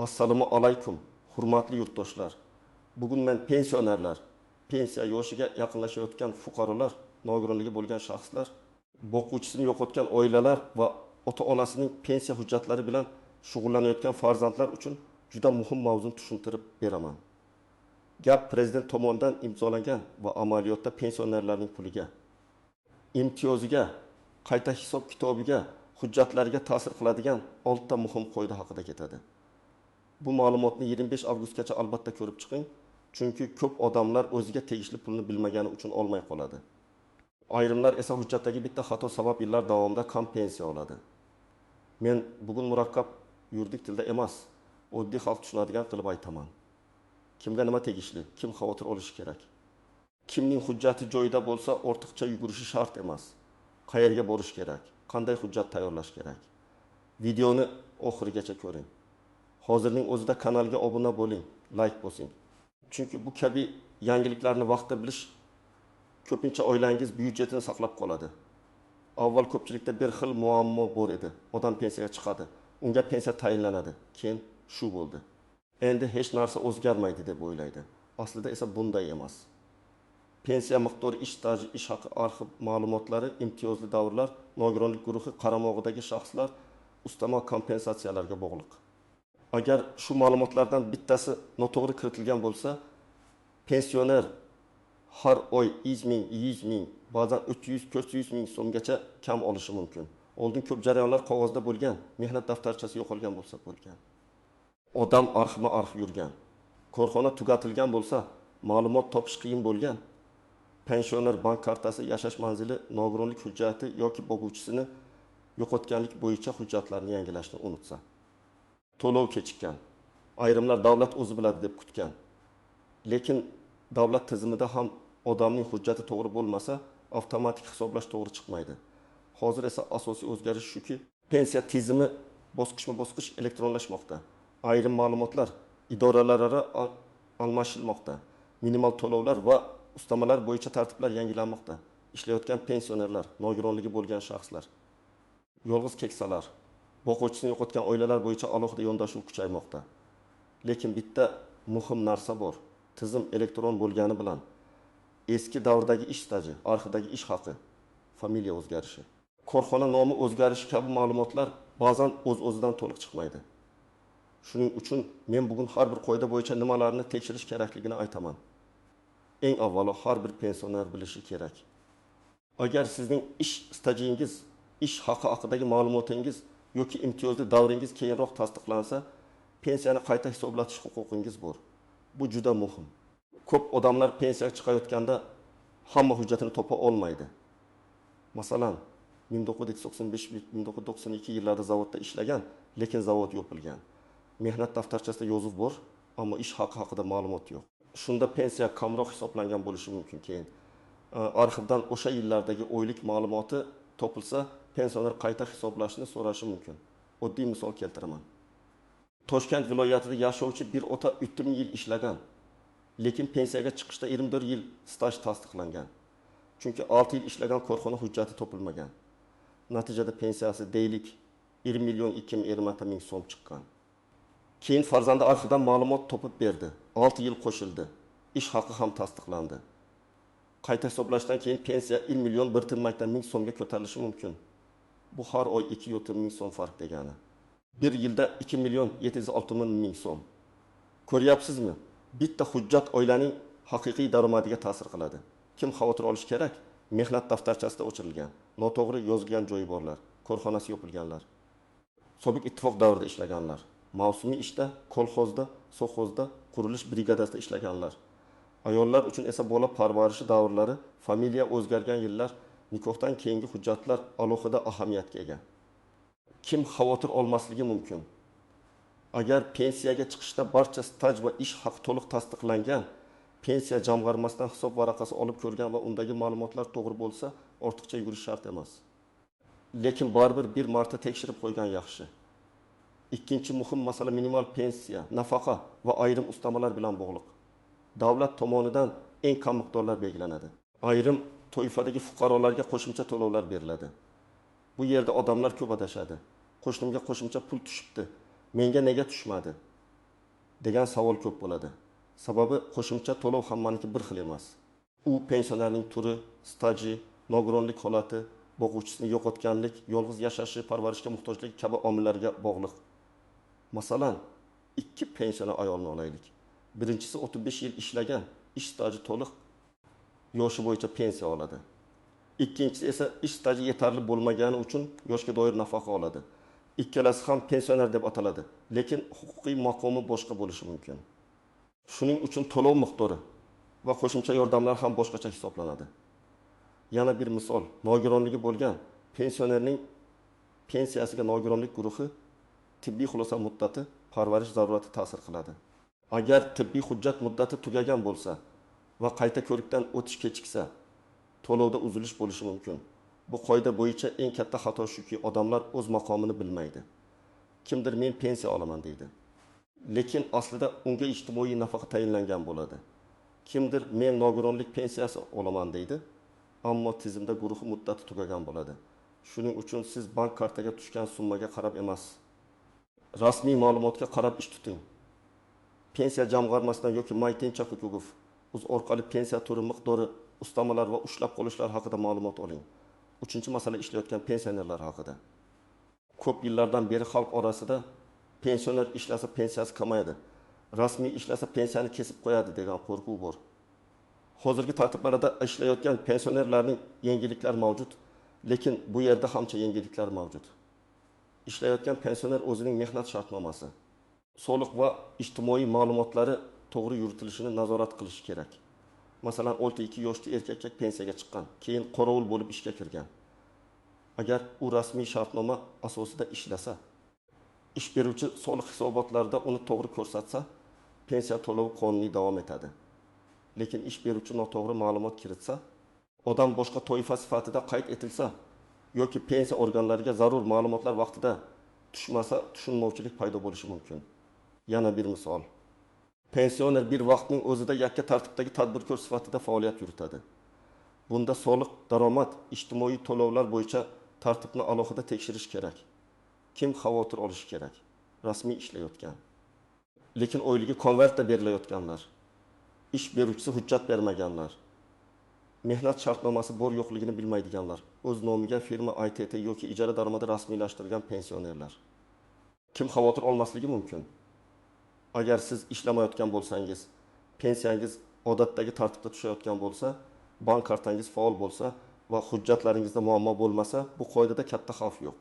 Assalomu alaykum, hurmatli yurtdoshlar. Bugun men pensionerlar, pensiya yoshiga yaqinlashayotgan fuqarolar, nogironligi bo'lgan shaxslar, boquvchisini yo'qotgan oilalar va ota-onasining pensiya hujjatlari bilan shug'ullanayotgan farzandlar uchun juda muhim mavzuni tushuntirib beraman. Gap prezident tomonidan imzolangan va amaliyotda pensionerlarning puliga, imtiyoziga, qayta hisob kitobiga, hujjatlariga ta'sir qiladigan 6 ta muhim qoida haqida ketadi. Bu ma'lumotni 25 avgustgacha albatta ko'rib chiqing, chunki ko'p odamlar o'ziga tegishli pulni bilmagani uchun olmay qoladi. Ayrimlar esa hujjatdagi bitta xato sabab yillar davomida kam pensiya oladi. Men bugun murakkab yuridik tilda emas, oddiy xalq tushunadigan qilib aytaman. Kimga nima tegishli, kim xavotir olishi kerak? Kimning hujjati joyida bo'lsa, ortiqcha yugurishi shart emas. Qayerga borish kerak? Qanday hujjat tayyorlash kerak? Videoni oxirigacha ko'ring. Hozirning o'zida kanalga obuna bo'ling, like bosing. Chunki bu kabi yangiliklarni vaqtda bilish ko'pincha oilangiz byudjetini saqlab qoladi. Avval ko'pchilikda bir xil muammo bor edi. Odam pensiyaga chiqadi, unga pensiya tayinlanadi. Keyin shu bo'ldi. Endi hech narsa o'zgarmaydi deb o'ylaydi. Aslida esa bunday emas. Pensiya miqdori, ish staji, ish haqi arxiv ma'lumotlari, imtiyozli davrlar, nogironlik guruhi qaramog'idagi shaxslar ustama kompensatsiyalarga bog'liq. Agar shu ma'lumotlardan bittasi noto'g'ri kiritilgan bo'lsa, pensioner har oy 100 ming, 100 ming, ba'zan 300-400 ming so'mgacha kam olishi mumkin. Oldin ko'p jarayonlar qog'ozda bo'lgan, mehnat daftarchasi yo'qolgan bo'lsa bo'lgan. Odam arxivma-arxiv yurgan. Korxona tugatilgan bo'lsa, ma'lumot topish qiyin bo'lgan. Pensioner bank kartasi, yashash manzili, nogironlik hujjati yoki boquvchisini yo'qotganlik bo'yicha hujjatlarni yangilashni unutsa. To'lov kechikkan. Ayrimlar davlat o'zi biladi deb kutgan. Lekin davlat tizimida ham odamning hujjati to'g'ri bo'lmasa, avtomatik hisoblash to'g'ri chiqmaydi. Hozir esa asosiy o'zgarish shuki, pensiya tizimi bosqichma-bosqich elektronlashmoqda. Ayrim ma'lumotlar idoralararo almashilmoqda. Minimal to'lovlar va ustamalar bo'yicha tartiblar yangilanmoqda. Ishlayotgan pensionerlar, nogironligi bo'lgan shaxslar, yolg'iz keksalar, boquvchisini yo'qotgan oilalar bo'yicha alohida yondashuv kuchaymoqda. Lekin bitta muhim narsa bor. Tizim elektron bo'lgani bilan eski davrdagi ish staji, arxivdagi ish haqi, familiya o'zgarishi, korxona nomi o'zgarishi kabi ma'lumotlar ba'zan o'z-o'zidan to'liq chiqmaydi. Shuning uchun men bugun har bir qoida bo'yicha nimalarni tekshirish kerakligini aytaman. Eng avvalo har bir pensioner bilishi kerak. Agar sizning ish stajingiz, ish haqi haqidagi ma'lumotingiz yoki imtiyozli davringiz keyinroq tasdiqlansa, pensiyani qayta hisoblatish huquqingiz bor. Bu juda muhim. Ko'p odamlar pensiyaga chiqayotganda hamma hujjatini topa olmaydi. Masalan, 1995-1992 yillarda zavodda ishlagan, lekin zavod yopilgan. Mehnat daftarchasida yozuv bor, ammo ish haqi haqida ma'lumot yo'q. Shunda pensiya kamroq hisoblangan bo'lishi mumkin. Keyin arxivdan o'sha yillardagi oylik ma'lumoti topilsa, pensioner qayta hisoblashni so'rashi mumkin. Oddiy misol keltiraman. Toshkent viloyatida yashovchi bir ota 3000 yil ishlagan, lekin pensiyaga chiqishda 24 yil staj tasdiqlangan. Chunki 6 yil ishlagan korxona hujjati topilmagan. Natijada pensiyasi deylik 20.220 ming so'm chiqqan. Keyin farzandi arxivdan ma'lumot topib berdi. 6 yil qo'shildi. Ish haqi ham tasdiqlandi. Qayta hisoblashdan keyin pensiya 1.1 ming so'mga ko'tarilishi mumkin. Bu har oy 2.4 ming so'm farq degani. Bir yilda 2.760 ming so'm. Ko'ryapsizmi? Bitta hujjat oilaning haqiqiy daromadiga ta'sir qiladi. Kim xavotir olish kerak? Mehnat daftarchasida o'chirilgan, noto'g'ri yozilgan joyi borlar, korxonasi yopilganlar, sobiq ittifoq davrida ishlaganlar, mavsumiy ishda, kolxozda, sovxozda, qurilish brigadasida ishlaganlar. Ayollar uchun esa bola parvarishi davrlari, familiya o'zgargan yillar, nikohdan keyingi hujjatlar alohida ahamiyatga ega. Kim xavotir olmasligi mumkin? Agar pensiyaga chiqishda barcha staj va ish haqi to'liq tasdiqlangan, pensiya jamg'armasidan hisob varaqasi olib ko'rgan va undagi ma'lumotlar to'g'ri bo'lsa, ortiqcha yugurish shart emas. Lekin baribir bir marta tekshirib qo'ygan yaxshi. Ikkinchi muhim masala minimal pensiya, nafaqa va ayrim ustamalar bilan bog'liq. Davlat tomonidan eng kam miqdorlar belgilanadi. Ayrim toifadagi fuqarolarga qo'shimcha to'lovlar beriladi. Bu yerda odamlar ko'p adashadi. Qo'shnimga qo'shimcha pul tushibdi. Menga nega tushmadi? degan savol ko'p bo'ladi. Sababi qo'shimcha to'lov hammaniki bir xil emas. U pensionerning turi, staji, nogironlik holati, boquvchisini yo'qotganlik, yolg'iz yashashi, parvarishga muhtojlik kabi omillarga bog'liq. Masalan, ikki pensioner ayolni olaylik. Birinchisi 35 yil ishlagan, ish staji to'liq, yoshi bo'yicha pensiya oladi. Ikkinchisi esa ish staji yetarli bo'lmagani uchun yoshga doir nafaqa oladi. Ikkalasi ham pensioner deb ataladi, lekin huquqiy maqomi boshqa bo'lishi mumkin. Shuning uchun to'lov miqdori va qo'shimcha yordamlar ham boshqacha hisoblanadi. Yana bir misol, nogironligi bo'lgan pensionerning pensiyasiga nogironlik guruhi tibbiy xulosa muddati, parvarish zarurati ta'sir qiladi. Agar tibbiy hujjat muddati tugagan bo'lsa va qayta ko'rikdan o'tish kechiksa, to'lovda uzilish bo'lishi mumkin. Bu qoida bo'yicha eng katta xato shuki, odamlar o'z maqomini bilmaydi. Kimdir men pensiya olaman deydi. Lekin aslida unga ijtimoiy nafaqa tayinlangan bo'ladi. Kimdir men nogironlik pensiyasi olaman deydi, ammo tizimda guruhi muddati tugagan bo'ladi. Shuning uchun siz bank kartaga tushgan summaga qarab emas, rasmiy ma'lumotga qarab ish tuting. Pensiya jamg'armasidan yoki Maytincha Hukugov o'z orqali pensiya turi miqdori, ustamalar va ushlab qolishlar haqida ma'lumot oling. Uchinchi masala ishlayotgan pensionerlar haqida. Ko'p yillardan beri xalq orasida pensioner ishlasa pensiyasi kamayadi, rasmiy ishlasa pensiyani kesib qo'yadi degan qo'rquv bor. Hozirgi tartiblarda ishlayotgan pensionerlarning yengilliklari mavjud, lekin bu yerda hamcha yengilliklar mavjud. Ishlayotgan pensioner o'zining mehnat shartnomasi, soliq va ijtimoiy ma'lumotlari to'g'ri yuritilishini nazorat qilish kerak. Masalan, 62 yoshli erkakka pensiyaga chiqqan, keyin qorovul bo'lib ishga kirgan. Agar u rasmiy shartnoma asosida ishlasa, ish beruvchi soliq hisobotlarida uni to'g'ri ko'rsatsa, pensiya to'lovi qonuniy davom etadi. Lekin ish beruvchi noto'g'ri ma'lumot kiritsa, odam boshqa toifa sifatida qayd etilsa yoki pensiya organlariga zarur ma'lumotlar vaqtida tushmasa, tushunmovchilik paydo bo'lishi mumkin. Yana bir misol. Pensioner bir vaqtning o'zida yakka tartibdagi tadbirkor sifatida faoliyat yuritadi. Bunda soliq, daromad, ijtimoiy to'lovlar bo'yicha tartibni alohida tekshirish kerak. Kim xavotir olishi kerak? Rasmiy ishlayotgan. Lekin oyligi konvertda berilayotganlar, ish beruvchisi hujjat bermaganlar, mehnat shartnomasi bor yo'qligini bilmaydiganlar, o'z nomiga firma ITT yoki ijara daromadi rasmiylashtirgan pensionerlar. Kim xavotir olmasligi mumkin? Agar siz ishlamayotgan bo'lsangiz, pensiyangiz odatdagi tartibda tushayotgan bo'lsa, bank kartangiz faol bo'lsa va hujjatlaringizda muammo bo'lmasa, bu qoidada katta xavf yo'q.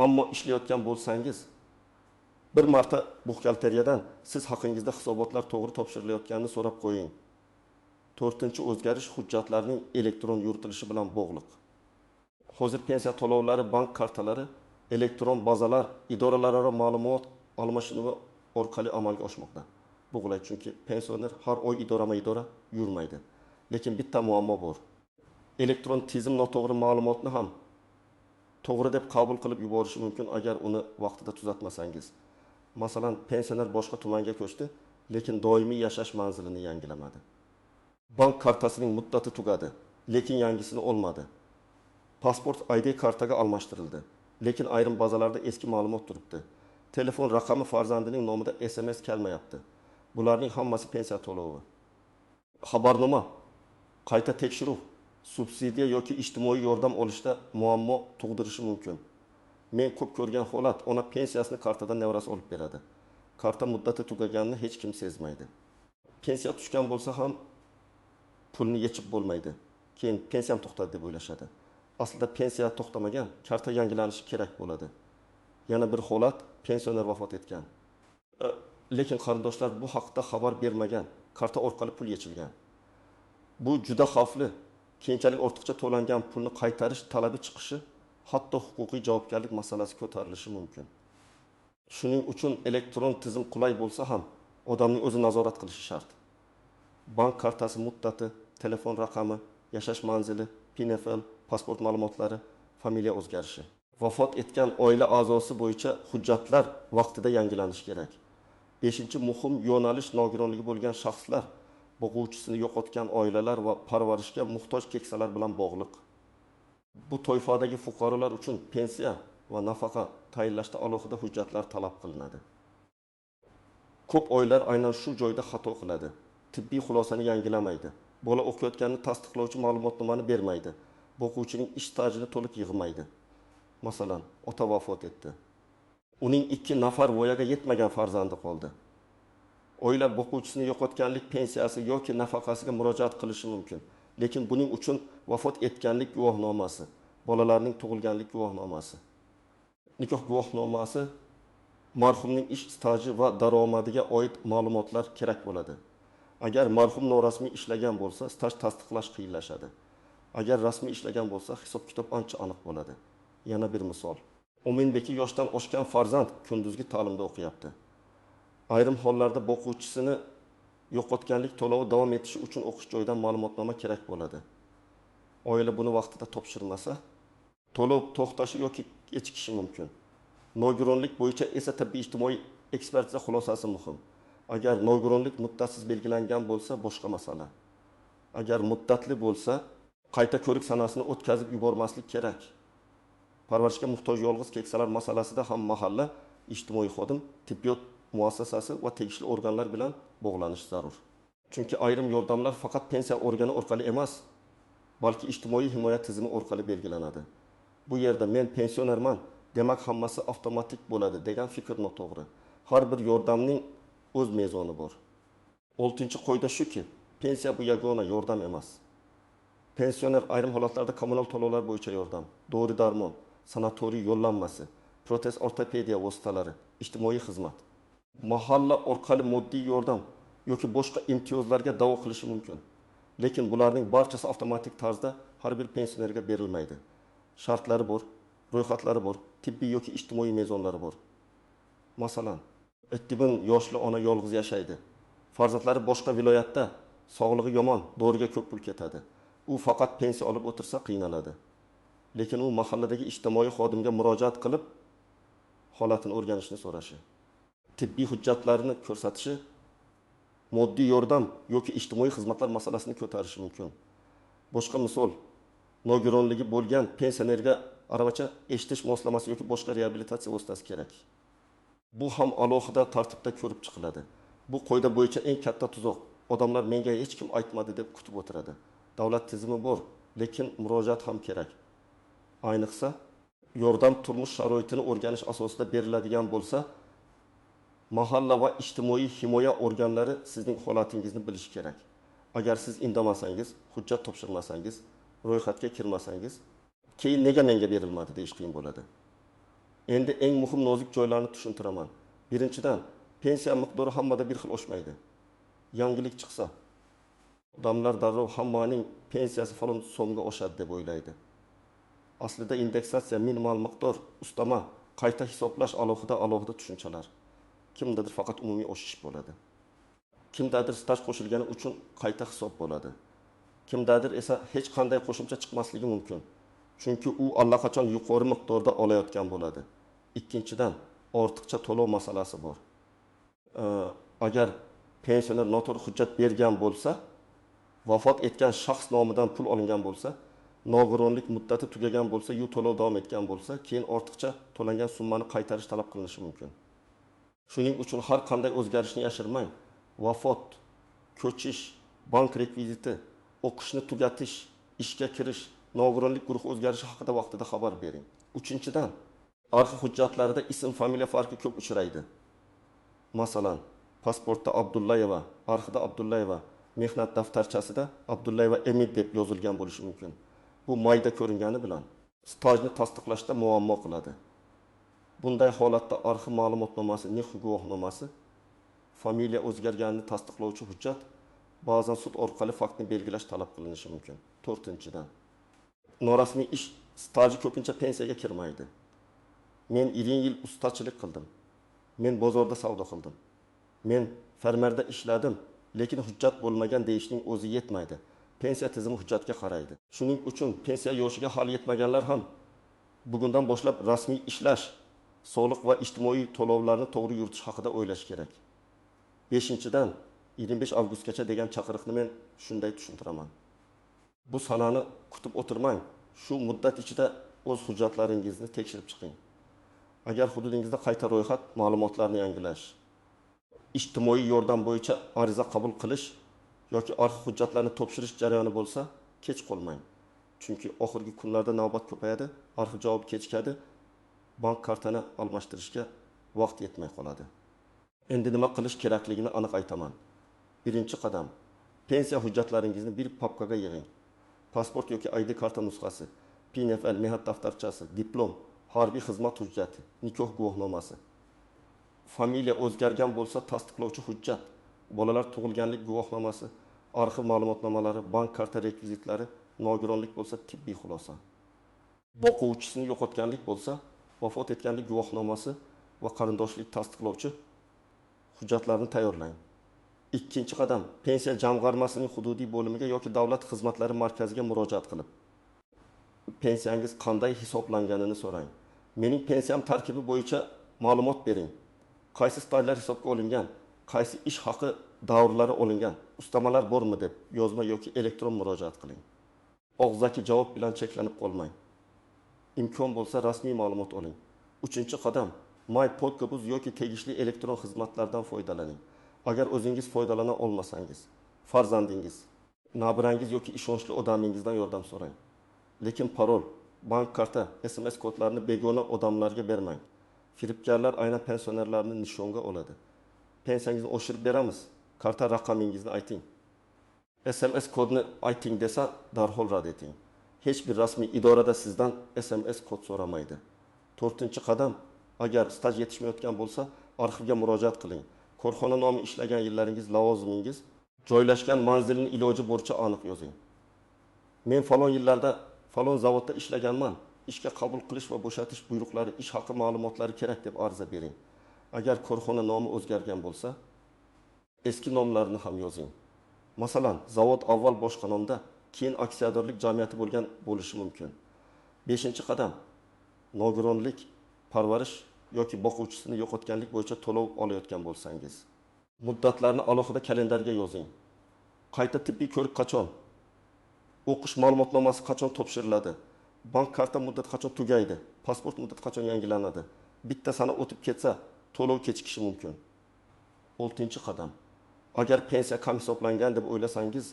Ammo ishlayotgan bo'lsangiz, bir marta buxgalteriyadan siz haqingizda hisobotlar to'g'ri topshirilayotganini so'rab qo'ying. 4-o'zgarish hujjatlarining elektron yuritilishi bilan bog'liq. Hozir pensiya to'lovlari, bank kartalari, elektron bazalar, idoralararo ma'lumot almashinuvi orqali amalga oshmoqda. Bu qulay, chunki pensioner har oy idora yurmaydi. Lekin bitta muammo bor. Elektron tizim noto'g'ri ma'lumotni ham to'g'ri deb qabul qilib yuborishi mumkin agar uni vaqtida tuzatmasangiz. Masalan, pensioner boshqa tumanga ko'chdi, lekin doimiy yashash manzilini yangilamadi. Bank kartasining muddati tugadi, lekin yangisini olmadi. Pasport ID kartaga almashtirildi, lekin ayrim bazalarda eski ma'lumot turibdi. Telefon raqami farzandining nomida SMS kelmayapti. Bularning hammasi pensiya to'lovi. Xabarnoma, qayta tekshiruv, subsidiya yoki ijtimoiy yordam olishda muammo tug'dirishi mumkin. Men ko'p ko'rgan holat, ona pensiyasini kartadan nevarasi olib beradi. Karta muddati tugaganini hech kim sezmaydi. Pensiya tushgan bo'lsa ham pulni yechib bo'lmaydi. Keyin pensiyam to'xtadi deb o'ylashadi. Aslida pensiya to'xtamagan, karta yangilanishi kerak bo'ladi. Yana bir holat, pensioner vafot etgan. Lekin qarindoshlar bu haqda xabar bermagan, karta orqali pul yechilgan. Bu juda xavfli. Keyinchalik ortiqcha to'langan pulni qaytarish talabi chiqishi, hatto huquqiy javobgarlik masalasi ko'tarilishi mumkin. Shuning uchun elektron tizim qulay bo'lsa ham, odamning o'zi nazorat qilishi shart. Bank kartasi muddati, telefon raqami, yashash manzili, PNFL, pasport ma'lumotlari, familiya o'zgarishi. Vafot etgan oila a'zosi bo'yicha hujjatlar vaqtida yangilanishi kerak. 5-muhim yo'nalish nogironligi bo'lgan shaxslar, boquvchisini yo'qotgan oilalar va parvarishga muhtoj keksalar bilan bog'liq. Bu toifadagi fuqarolar uchun pensiya va nafaqa tayinlashda alohida hujjatlar talab qilinadi. Ko'p oilalar aynan shu joyda xato qiladi. Tibbiy xulosani yangilamaydi. Bola o'qiyotganini tasdiqlovchi ma'lumotnomani bermaydi. O'quvchining ish stajini to'liq yig'maydi. Masalan, ota vafot etdi. Uning 2 nafar voyaga yetmagan farzandi qoldi. Oila o'quvchisini yo'qotganlik pensiyasi yoki nafaqasiga murojaat qilishi mumkin. Lekin buning uchun vafot etganlik guvohnomasi, bolalarning tug'ilganlik guvohnomasi, nikoh guvohnomasi, marhumning ish staji va daromadiga oid ma'lumotlar kerak bo'ladi. Agar marhum norasmiy ishlagan bo'lsa, staj tasdiqlash qiyinlashadi. Agar rasmiy ishlagan bo'lsa, hisob-kitob ancha aniq bo'ladi. Yana bir misol. Ominbeki yoshdan oshgan farzand kunduzgi ta'limda o'qiyapti. Ayrim hollarda o'quvchisini yo'qotganlik to'lovi davom etishi uchun o'qish joyidan ma'lumotnoma kerak bo'ladi. Oila buni vaqtida topshirmasa, to'lov to'xtashi yoki kechikishi mumkin. Nogironlik bo'yicha esa tibbiy ijtimoiy ekspertiza xulosasi muhim. Agar nogironlik muddatsiz belgilangan bo'lsa, boshqa masala. Agar muddatli bo'lsa, qayta ko'rik sanasini o'tkazib yubormaslik kerak. Parvarishga muhtoj yolg'iz keksalar masalasida ham mahalla, ijtimoiy xodim, tibbiyot muassasasi va tegishli organlar bilan bog'lanish zarur. Chunki ayrim yordamlar faqat pensiya organi orqali emas, balki ijtimoiy himoya tizimi orqali belgilanadi. Bu yerda men pensionerman, demak hammasi avtomatik bo'ladi degan fikr noto'g'ri. Har bir yordamning o'z mezoni bor. 6-qoida shuki, pensiya bu yagona yordam emas. Pensioner ayrim holatlarda kommunal to'lovlar bo'yicha yordam, dori-darmon, sanatoriy yo'llanmasi, protez ortopediya vositalari, ijtimoiy xizmat, mahalla orqali moddiy yordam yoki boshqa imtiyozlarga da'vo qilishi mumkin. Lekin bularning barchasi avtomatik tarzda har bir pensionerga berilmaydi. Shartlari bor, ro'yxatlari bor, tibbiy yoki ijtimoiy mezonlari bor. Masalan, Ittibin yoshli ona yolg'iz yashaydi. Farzandlari boshqa viloyatda, sog'lig'i yomon, doriga ko'p pul ketadi. U faqat pensiya olib o'tirsa qiynaladi. Lekin u mahalladagi ijtimoiy xodimga murojaat qilib, holatini o'rganishni so'rashi, tibbiy hujjatlarini ko'rsatishi, moddiy yordam yoki ijtimoiy xizmatlar masalasini ko'tarishi mumkin. Boshqa misol, nogironligi bo'lgan pensionerga aravacha eshitish moslamasi yoki boshqa reabilitatsiya vositasi kerak. Bu ham alohida tartibda ko'rib chiqiladi. Bu qoida bo'yicha eng katta tuzoq. Odamlar menga hech kim aytmadi deb kutib o'tiradi. Davlat tizimi bor, lekin murojaat ham kerak. Ayniqsa, yordam turmush sharoitini o'rganish asosida beriladigan bo'lsa, mahalla va ijtimoiy himoya organlari sizning holatingizni bilishi kerak. Agar siz indamasangiz, hujjat topshirmasangiz, ro'yxatga kirmasangiz, keyin nega menga berilmadi deyish qiyin bo'ladi. Endi eng muhim nozik joylarni tushuntiraman. Birinchidan, pensiya miqdori hammada bir xil oshmaydi. Yangilik chiqsa, odamlar darrov hammaning pensiyasi falon so'mga oshadi deb o'ylaydi. Aslida indeksatsiya, minimal miqdor, ustama, qayta hisoblash alohida tushunchalar. Kimdadir faqat umumiy oshish bo'ladi. Kimdadir staj qo'shilgani uchun qayta hisob bo'ladi. Kimdadir esa hech qanday qo'shimcha chiqmasligi mumkin. Chunki u allaqachon yuqori miqdorda olayotgan bo'ladi. Ikkinchidan, ortiqcha to'lov masalasi bor. Agar pensioner noto'g'ri hujjat bergan bo'lsa, vafot etgan shaxs nomidan pul olingan bo'lsa, nogironlik muddati tugagan bo'lsa, to'lov davom etgan bo'lsa, keyin ortiqcha to'langan summani qaytarish talab qilinishi mumkin. Shuning uchun har qanday o'zgarishni yashirmang. Vafot, ko'chish, bank rekviziti, o'qishni tugatish, ishga kirish, nogironlik guruhi o'zgarishi haqida vaqtida xabar bering. Uchinchidan, arxiv hujjatlarida ism, familiya farqi ko'p uchraydi. Masalan, pasportda Abdullayeva, arxivda Abdullayeva, mehnat daftarchasida Abdullayeva Emid deb yozilgan bo'lishi mumkin. Bu mayda ko'ringani bilan stajni tasdiqlashda muammo qiladi. Bunday holatda arxiv ma'lumotnomasi, nikoh guvohnomasi, familiya o'zgarganini tasdiqlovchi hujjat, ba'zan sud orqali faktni belgilash talab qilinishi mumkin. 4-dan, norasmiy ish staji ko'pincha pensiyaga kirmaydi. Men 20 yil ustachilik qildim. Men bozorda savdo qildim. Men fermerda ishladim, lekin hujjat bo'lmagan deyishning o'zi yetmaydi. Pensiya tizimi hujjatga qaraydi. Shuning uchun pensiya yoshiga hali yetmaganlar ham bugundan boshlab rasmiy ishlash, soliq va ijtimoiy to'lovlarni to'g'ri yuritish haqida o'ylash kerak. 5-dan 25 avgustgacha degan chaqiriqni men shunday tushuntiraman. Bu sanani kutib o'tirmang. Shu muddat ichida o'z hujjatlaringizni tekshirib chiqing. Agar hududingizda qayta ro'yxat, ma'lumotlarni yangilash, ijtimoiy yordam bo'yicha ariza qabul qilish yoki arxiv hujjatlarni topshirish jarayoni bo'lsa, kech qolmang. Chunki oxirgi kunlarda navbat ko'payadi, arxiv javob kechikadi, bank kartani almashtirishga vaqt yetmay qoladi. Endi nima qilish kerakligini aniq aytaman. Birinchi qadam, pensiya hujjatlaringizni bir papkaga yig'ing. Pasport yoki ID karta nusxasi, PNFL mehnat daftarchasi, diplom, harbiy xizmat hujjati, nikoh guvohnomasi. Familiya o'zgargan bo'lsa tasdiqlovchi hujjat, bolalar tug'ilganlik guvohnomasi, arxiv ma'lumotnomalari, bank karta rekvizitlari, nogironlik bo'lsa tibbiy xulosa. O'quvchisini yo'qotganlik bo'lsa, vafot etganlik guvohnomasi va qarindoshlik tasdiqlovchi hujjatlarni tayyorlang. Ikkinchi qadam, pensiya jamg'armasining hududiy bo'limiga yoki davlat xizmatlari markaziga murojaat qilib, pensiyangiz qanday hisoblanganini so'rang. Mening pensiyam tarkibi bo'yicha ma'lumot bering. Qaysi stajlar hisobga olingan, qaysi ish haqi davrlari olingan, ustamalar bormi deb yozma yoki elektron murojaat qiling. Og'zaki javob bilan cheklanib qolmang. Imkon bo'lsa rasmiy ma'lumot oling. Uchinchi qadam, MyPodcabuz yoki tegishli elektron xizmatlardan foydalaning. Agar o'zingiz foydalana olmasangiz, farzandingiz, nabirangiz yoki ishonchli odamingizdan yordam so'rang. Lekin parol, bank karta, SMS kodlarini begona odamlarga bermang. Firibgarlar aynan pensionerlarni nishonga oladi. Pensiyangizni oshirib beramiz, karta raqamingizni ayting. SMS kodni ayting desa, darhol rad eting. Hech bir rasmiy idorada sizdan SMS kod so'ramaydi. 4-qadam, agar staj yetishmayotgan bo'lsa, arxivga murojaat qiling. Korxona nomi ishlagan yillaringiz, lavozimingiz, joylashgan manzilning iloji bo'yicha aniq yozing. Men falon yillarda falon zavodda ishlaganman. Ishga qabul qilish va bo'shatish buyruqlari, ish haqi ma'lumotlari kerak deb ariza bering. Agar korxona nomi o'zgargan bo'lsa, eski nomlarini ham yozing. Masalan, zavod avval boshqa nomda, keyin aksiyadorlik jamiyati bo'lgan bo'lishi mumkin. 5-qadam, nogironlik, parvarish yoki boquvchisini yo'qotganlik bo'yicha to'lov olayotgan bo'lsangiz, muddatlarni alohida kalendarga yozing. Qayta tibbiy ko'rik qachon? O'qish ma'lumotnomasi qachon topshiriladi? Bank karta muddati qachon tugaydi? Pasport muddati qachon yangilanadi? Bitta sana o'tib ketsa, to'lov kechikishi mumkin. 6-qadam. Agar pensiya kam hisoblangan deb o'ylasangiz,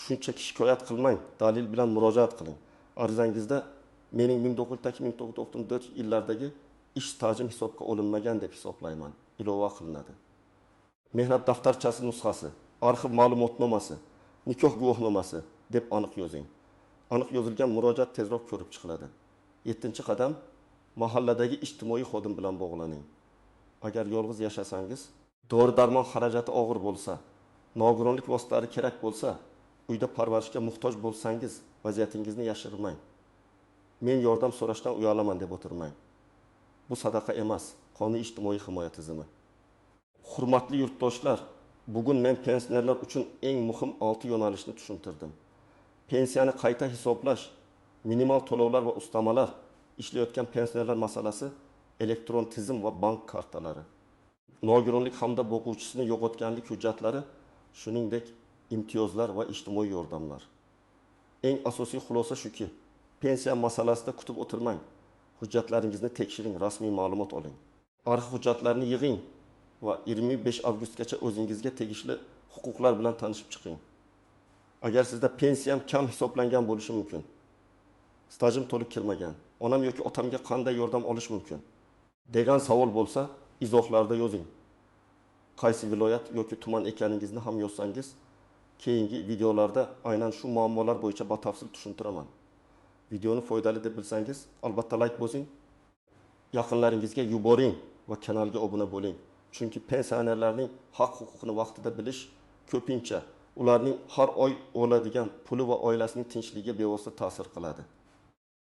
shunchaki shikoyat qilmang, dalil bilan murojaat qiling. Arizangizda mening 1994 yillardagi ish stajim hisobga olinmagan deb hisoblayman, ilova qilinadi. Mehnat daftarchasi nusxasi, arxiv ma'lumotnomasi, nikoh guvohnomasi deb aniq yozing. Aniq yozilgan murojaat tezroq ko'rib chiqiladi. 7-qadam, mahalladagi ijtimoiy xodim bilan bog'laning. Agar yolg'iz yashasangiz, dori-darmon xarajati og'ir bo'lsa, nogironlik vositalari kerak bo'lsa, uyda parvarishga muhtoj bo'lsangiz, vaziyatingizni yashirmang. Men yordam so'rashdan uyalaman deb o'tirmang. Bu sadaqa emas, qonuniy ijtimoiy himoya tizimi. Hurmatli yurtdoshlar, bugun men pensionerlar uchun eng muhim 6 yo'nalishni tushuntirdim. Pensiyani qayta hisoblash, minimal to'lovlar va ustamalar, ishlayotgan pensionerlar masalasi, elektron tizim va bank kartalari, nogironlik hamda boquvchisini yo'qotganlik hujjatlari, shuningdek imtiyozlar va ijtimoiy yordamlar. Eng asosiy xulosa shuki, pensiya masalasida kutib o'tirmang. Hujjatlaringizni tekshiring, rasmiy ma'lumot oling. Arxiv hujjatlarini yig'ing va 25 avgustgacha o'zingizga tegishli huquqlar bilan tanishib chiqing. Agar sizda pensiyam kam hisoblangan bo'lishi mumkin, stajim to'liq kirmagan, onam yoki otamga qanday yordam olish mumkin degan savol bo'lsa, izohlarda yozing. Qaysi viloyat yoki tuman ekaningizni ham yozsangiz, keyingi videolarda aynan shu muammolar bo'yicha batafsil tushuntiraman. Videoni foydali deb bilsangiz, albatta like bosing, yaqinlaringizga yuboring va kanalga obuna bo'ling. Chunki pensionerlarning haq-huquqini vaqtida bilish ko'pincha ularning har oy oladigan puli va oilasining tinchligiga bevosita ta'sir qiladi.